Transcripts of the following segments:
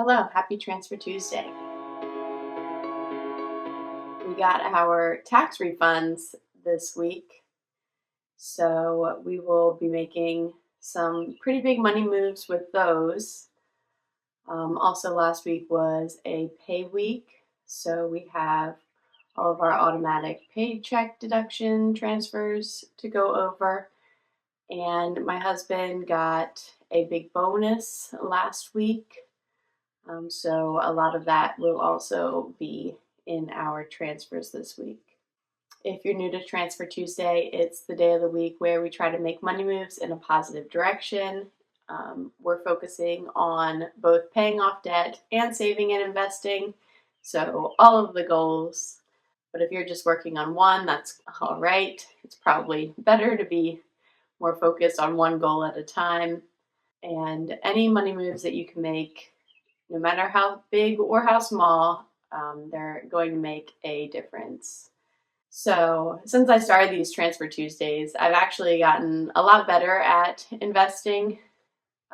Hello, happy Transfer Tuesday. We got our tax refunds this week, so we will be making some pretty big money moves with those. Also, last week was a pay week, so we have all of our automatic paycheck deduction transfers to go over. And my husband got a big bonus last week. So a lot of that will also be in our transfers this week. If you're new to Transfer Tuesday, it's the day of the week where we try to make money moves in a positive direction. We're focusing on both paying off debt and saving and investing. So all of the goals. But if you're just working on one, that's all right. It's probably better to be more focused on one goal at a time. And any money moves that you can make, no matter how big or how small, they're going to make a difference. So, since I started these Transfer Tuesdays, I've actually gotten a lot better at investing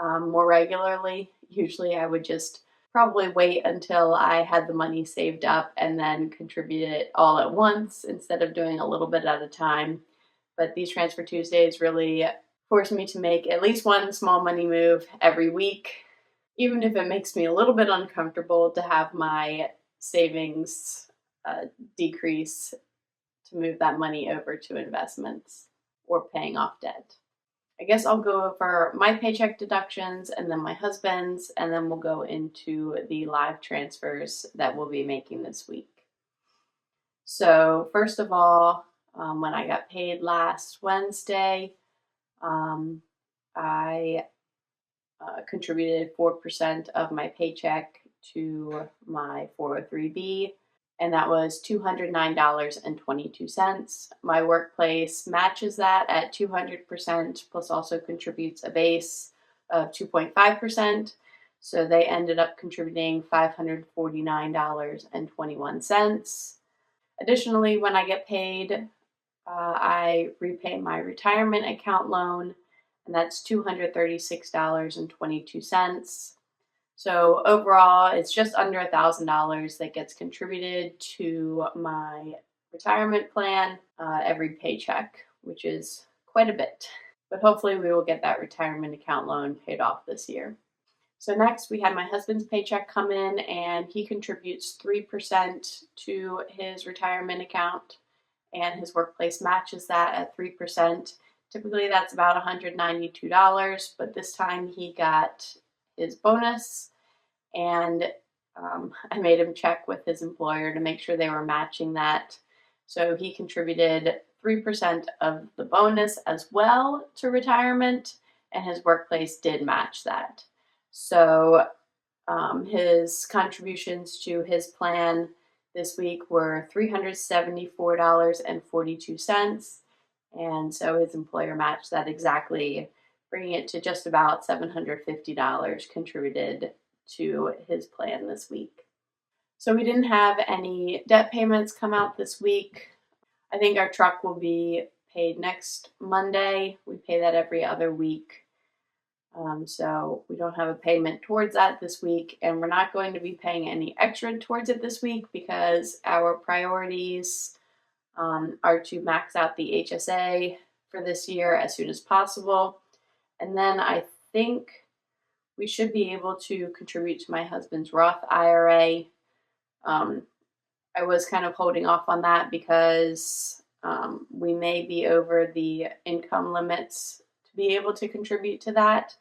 more regularly. Usually, I would just probably wait until I had the money saved up and then contribute it all at once instead of doing a little bit at a time. But these Transfer Tuesdays really force me to make at least one small money move every week, even if it makes me a little bit uncomfortable to have my savings decrease to move that money over to investments or paying off debt. I guess I'll go over my paycheck deductions and then my husband's, and then we'll go into the live transfers that we'll be making this week. So, first of all, when I got paid last Wednesday, I contributed 4% of my paycheck to my 403B, and that was $209.22. My workplace matches that at 200%, plus also contributes a base of 2.5%. So they ended up contributing $549.21. Additionally, when I get paid, I repay my retirement account loan, and that's $236.22. So overall, it's just under $1,000 that gets contributed to my retirement plan every paycheck, which is quite a bit. But hopefully we will get that retirement account loan paid off this year. So next, we had my husband's paycheck come in, and he contributes 3% to his retirement account, and his workplace matches that at 3%. Typically, that's about $192, but this time he got his bonus, and I made him check with his employer to make sure they were matching that. So he contributed 3% of the bonus as well to retirement, and his workplace did match that. So his contributions to his plan this week were $374.42, and so his employer matched that exactly, bringing it to just about $750 contributed to his plan this week. So we didn't have any debt payments come out this week. I think our truck will be paid next Monday. We pay that every other week. So we don't have a payment towards that this week, and we're not going to be paying any extra towards it this week because our priorities are to max out the HSA for this year as soon as possible. And then I think we should be able to contribute to my husband's Roth IRA. I was kind of holding off on that because we may be over the income limits to be able to contribute to that.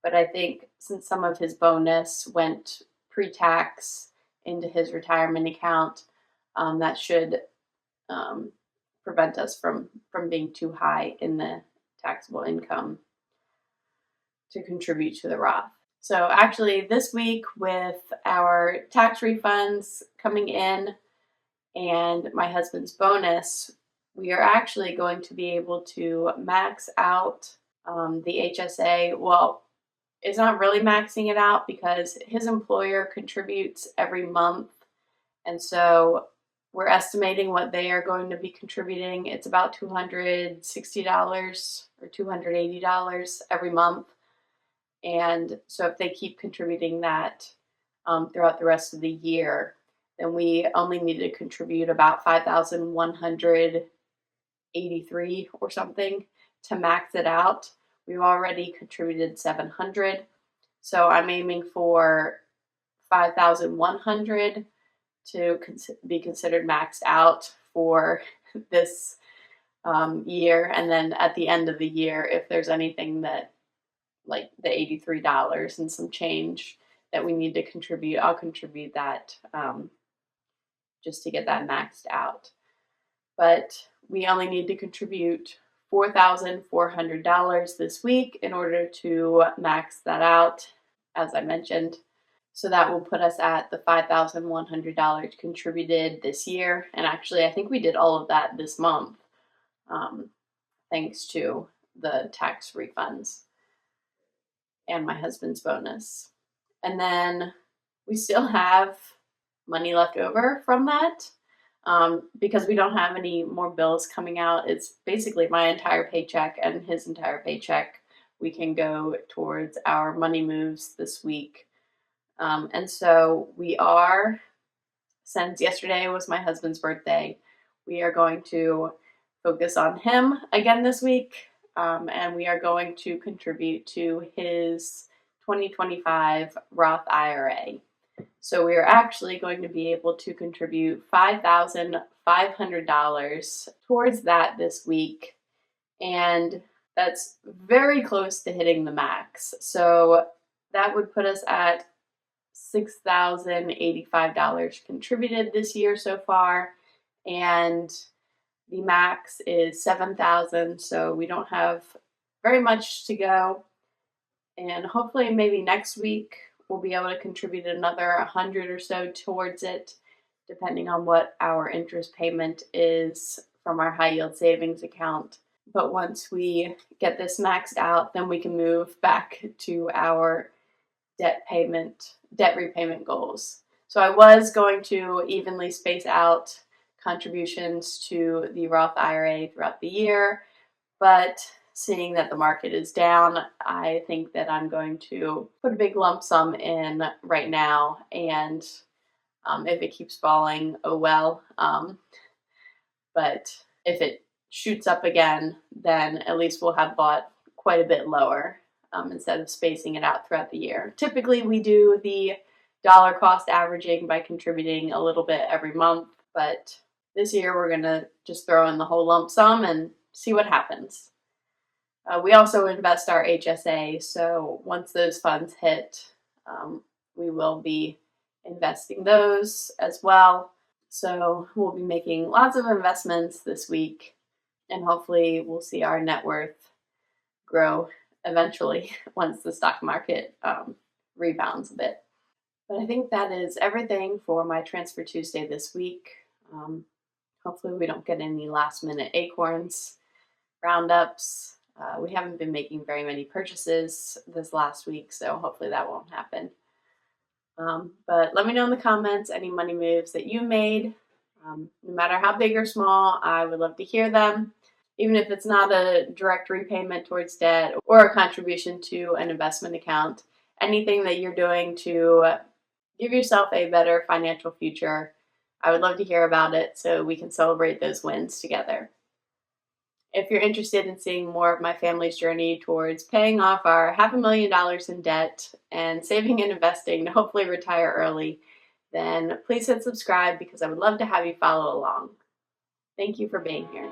But I think since some of his bonus went pre-tax into his retirement account, that should prevent us from being too high in the taxable income to contribute to the Roth. So actually this week, with our tax refunds coming in and my husband's bonus, we are actually going to be able to max out the HSA. Well, it's not really maxing it out because his employer contributes every month. And so we're estimating what they are going to be contributing. It's about $260 or $280 every month. And so if they keep contributing that, throughout the rest of the year, then we only need to contribute about 5,183 or something to max it out. We've already contributed 700, so I'm aiming for 5,100 to be considered maxed out for this year. And then at the end of the year, if there's anything that, like the $83 and some change that we need to contribute, I'll contribute that just to get that maxed out. But we only need to contribute $4,400 this week in order to max that out, as I mentioned. So that will put us at the $5,100 contributed this year. And actually, I think we did all of that this month, thanks to the tax refunds and my husband's bonus. And then we still have money left over from that because we don't have any more bills coming out. It's basically my entire paycheck and his entire paycheck. We can go towards our money moves this week. And so we are, since yesterday was my husband's birthday, we are going to focus on him again this week. And we are going to contribute to his 2025 Roth IRA. So we are actually going to be able to contribute $5,500 towards that this week. And that's very close to hitting the max. So that would put us at $6,085 contributed this year so far, and the max is $7,000, so we don't have very much to go. And hopefully maybe next week we'll be able to contribute another 100 or so towards it, depending on what our interest payment is from our high yield savings account. But once we get this maxed out, then we can move back to our debt repayment goals. So I was going to evenly space out contributions to the Roth IRA throughout the year, but seeing that the market is down, I think that I'm going to put a big lump sum in right now, and if it keeps falling, oh well. But if it shoots up again, then at least we'll have bought quite a bit lower. Instead of spacing it out throughout the year. Typically, we do the dollar cost averaging by contributing a little bit every month, but this year we're going to just throw in the whole lump sum and see what happens. We also invest our HSA, so once those funds hit, we will be investing those as well. So we'll be making lots of investments this week, and hopefully we'll see our net worth grow eventually once the stock market rebounds a bit. But I think that is everything for my Transfer Tuesday this week. Hopefully we don't get any last minute acorns, roundups. We haven't been making very many purchases this last week, so hopefully that won't happen. But let me know in the comments any money moves that you made. No matter how big or small, I would love to hear them. Even if it's not a direct repayment towards debt or a contribution to an investment account, anything that you're doing to give yourself a better financial future, I would love to hear about it so we can celebrate those wins together. If you're interested in seeing more of my family's journey towards paying off our $500,000 in debt and saving and investing to hopefully retire early, then please hit subscribe because I would love to have you follow along. Thank you for being here.